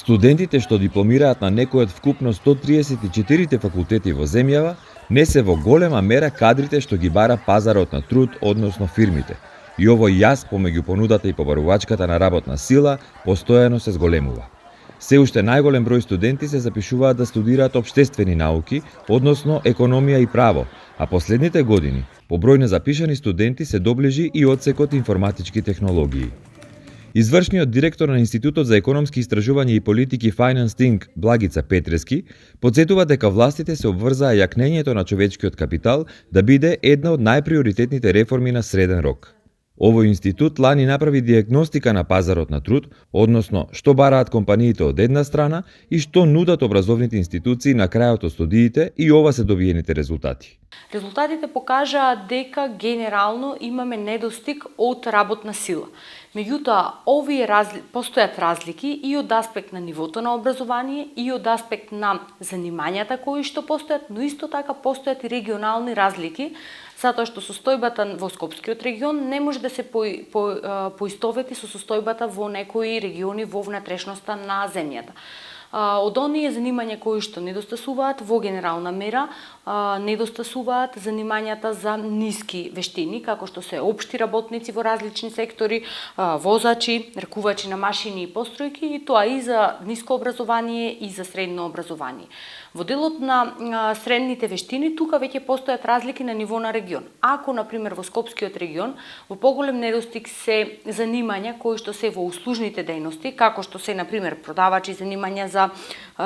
Студентите што дипломираат на некој од вкупно 134 факултети во земјава, не се во голема мера кадрите што ги бара пазарот на труд, односно фирмите. И овој јаз помеѓу понудата и побарувачката на работна сила постојано се зголемува. Се уште најголем број студенти се запишуваат да студираат општествени науки, односно економија и право, а последните години по број на запишани студенти се доближи и одсекот информатички технологии. Извршниот директор на Институтот за економски истражувања и политики Finance Think, Благица Петрески, подсетува дека властите се обврзаа јакнењето на човечкиот капитал да биде една од најприоритетните реформи на среден рок. Овој институт лани направи диагностика на пазарот на труд, односно што бараат компаниите од една страна и што нудат образовните институции на крајот од студиите, и ова се добиените резултати. Резултатите покажаат дека генерално имаме недостиг од работна сила. Меѓутоа, постојат разлики и од аспект на нивото на образование, и од аспект на занимањата кои што постојат, но исто така постојат и регионални разлики, затоа што состојбата во Скопскиот регион не може да се поистовети со состојбата во некои региони во внатрешноста на земјата. Од оние занимања кои што недостасуваат во генерална мера, недостасуваат занимањата за ниски вештини, како што се општи работници во различни сектори, возачи, ракувачи на машини и постројки, и тоа и за ниско образование и за средно образование. Во делот на средните вештини, тука веќе постојат разлики на ниво на регион. Ако, например, во Скопскиот регион, во поголем недостиг се занимања кои што се во услужните дејности, како што се, например, продавачи, занимања за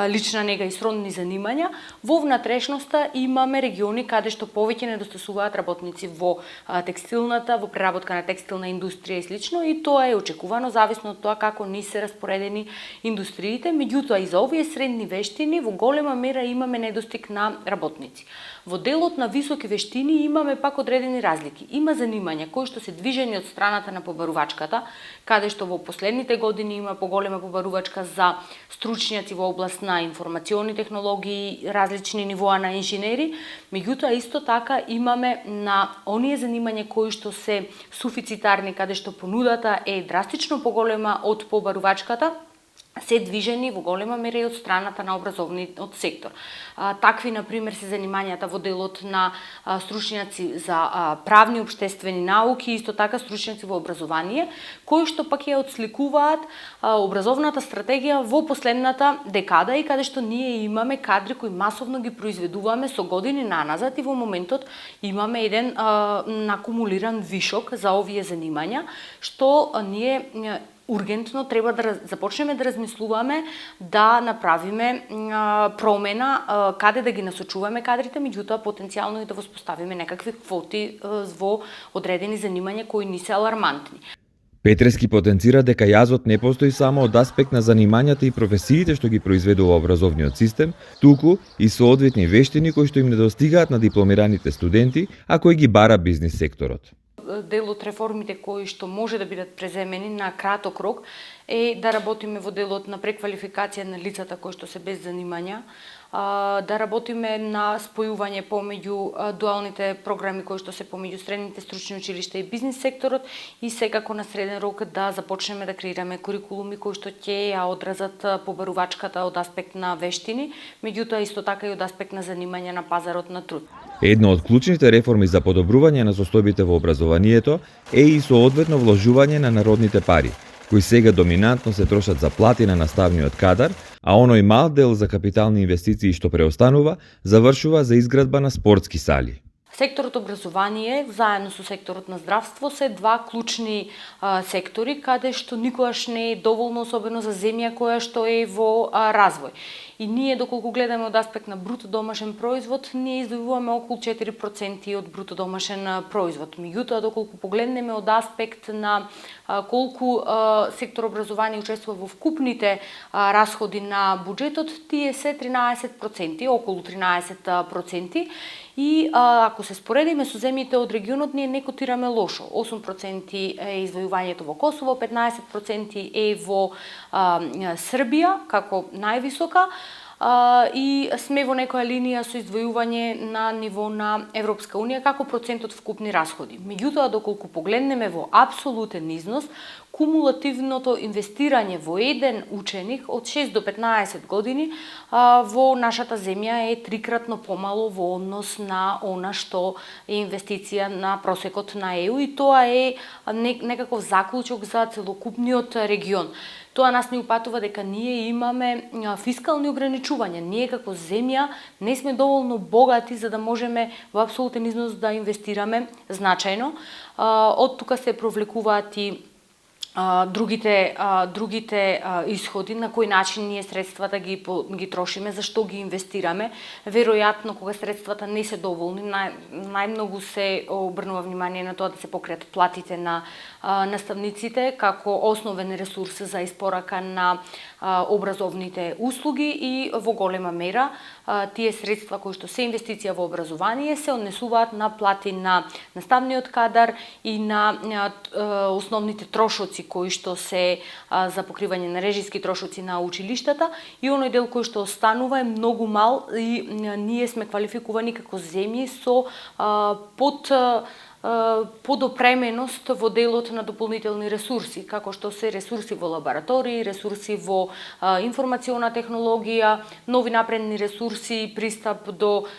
лична нега и сродни занимања, во внатрешноста имаме региони каде што повеќе недостасуваат работници во текстилната, во преработка на текстилна индустрија и слично, и тоа е очекувано зависно од тоа како ни се распоредени индустриите. Меѓутоа, и за овие средни вештини во голема мера имаме недостиг на работници. Во делот на високи вештини имаме пак одредени разлики. Има занимања кои што се движени од страната на побарувачката, каде што во последните години има поголема побарувачка за стручњаци во област на информациони технологии, различни нивоа на инженери. Меѓутоа, исто така имаме на оние занимања кои што се суфицитарни, каде што понудата е драстично поголема од побарувачката, се движени во голема мера и од страната на образовниот сектор. Такви, например, се занимањата во делот на стручњаци за правни општествени науки, исто така стручњаци во образование, кои што пак ја отсликуваат образовната стратегија во последната декада, и каде што ние имаме кадри кои масовно ги произведуваме со години наназад, и во моментот имаме еден накумулиран вишок за овие занимања, што ние ургентно треба да започнеме да размислуваме да направиме промена каде да ги насочуваме кадрите, меѓутоа потенцијално и да воспоставиме некакви квоти во одредени занимања кои не се алармантни. Петрески потенцира дека јазот не постои само од аспект на занимањата и професиите што ги произведува образовниот систем, туку и соодветни вештини кои што им недостигаат на дипломираните студенти, а кои ги бара бизнис секторот. Дел од реформите кои што може да бидат преземени на краток рок е да работиме во делот на преквалификација на лицата кои што се без занимања, да работиме на спојување помеѓу дуалните програми кои што се помеѓу средните стручни училишта и бизнис секторот, и секако на среден рок да започнеме да креираме курикулуми кои што ќе ја одразат побарувачката од аспект на вештини, меѓутоа исто така и од аспект на занимања на пазарот на труд. Една од клучните реформи за подобрување на состојбите во образованието е и соодветно вложување на народните пари, кои сега доминантно се трошат за плати на наставниот кадар, а оној мал дел за капитални инвестиции што преостанува, завршува за изградба на спортски сали. Секторот образование, заедно со секторот на здравство, се два клучни сектори, каде што никогаш не е доволно, особено за земја која што е во развој. И ние, доколку гледаме од аспект на бруто домашен производ, ние издвојуваме околу 4% од бруто домашен производ. Меѓутоа, доколку погледнеме од аспект на колку сектор образование учествува во вкупните расходи на буџетот, тие се 13%, околу 13%. И ако се споредиме со земјите од регионот, ние не котираме лошо. 8% е издвојувањето во Косово, 15% е во Србија како највисока, и сме во некоја линија со издвојување на ниво на Европска унија како процент од вкупни расходи. Меѓутоа, доколку погледнеме во апсолутен износ, кумулативното инвестирање во еден ученик од 6 до 15 години во нашата земја е трикратно помало во однос на она што е инвестиција на просекот на ЕУ, и тоа е некаков заклучок за целокупниот регион. Тоа нас ни упатува дека ние имаме фискални ограничувања. Ние како земја не сме доволно богати за да можеме во апсолутен износ да инвестираме значајно. Од тука се провлекуваат и другите исходи, на кој начин ние средствата ги трошиме, зашто ги инвестираме. Веројатно, кога средствата не се доволни, најмногу се обрнува внимание на тоа да се покријат платите на наставниците како основен ресурс за испорака на образовните услуги, и во голема мера тие средства кои што се инвестиција во образование се однесуваат на плати на наставниот кадар и на основните трошоци кои што се за покривање на режиски трошоци на училиштата, и оној дел кој што останува е многу мал, и ние сме квалификувани како земји со подопременост во делот на дополнителни ресурси, како што се ресурси во лаборатории, ресурси во информациона технологија, нови напредни ресурси, пристап до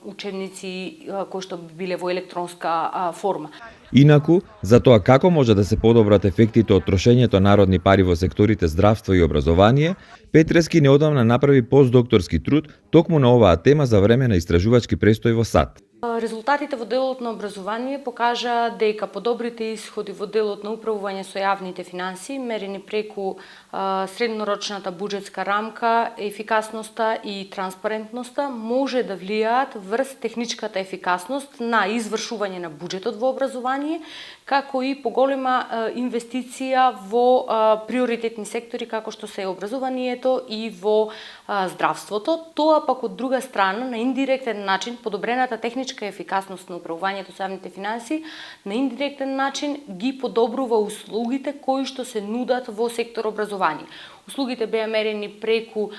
учебници кои што биле во електронска форма. Инаку, за тоа како може да се подобрат ефектите од трошењето народни пари во секторите здравство и образование, Петрески неодамна направи постдокторски труд токму на оваа тема за време на истражувачки престој во САД. Резултатите во делот на образование покажа дека подобрите исходи во делот на управување со јавните финансии, мерени преку среднорочната буџетска рамка, ефикасноста и транспарентноста, може да влијаат врз техничката ефикасност на извршување на буџетот во образование, како и поголема инвестиција во приоритетни сектори како што се образованието и во здравството. Тоа пак од друга страна, на индиректен начин, подобрената техничка ефикасност на управувањето со јавните финансии на индиректен начин ги подобрува услугите кои што се нудат во сектор образование. Услугите беа мерени преку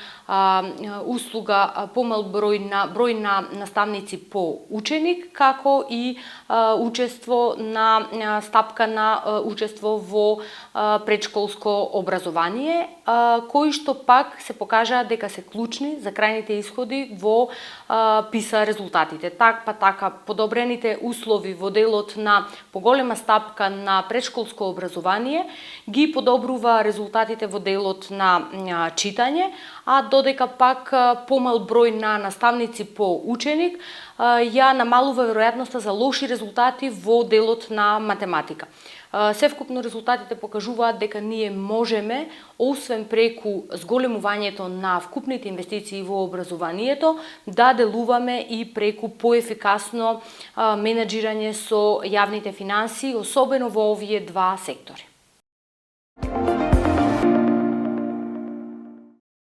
услуга помал број на наставници по ученик, како и стапка на учество во предшколско образование, кои што пак се покажаа дека се клучни за крајните исходи во PISA резултатите. Така подобрените услови во делот на поголема стапка на предшколско образование ги подобрува резултатите во делот на читање, а додека пак помал број на наставници по ученик ја намалува веројатноста за лоши резултати во делот на математика. Севкупно резултатите покажуваат дека ние можеме, освен преку зголемувањето на вкупните инвестиции во образованието, да делуваме и преку поефикасно менаџирање со јавните финансии, особено во овие два сектори.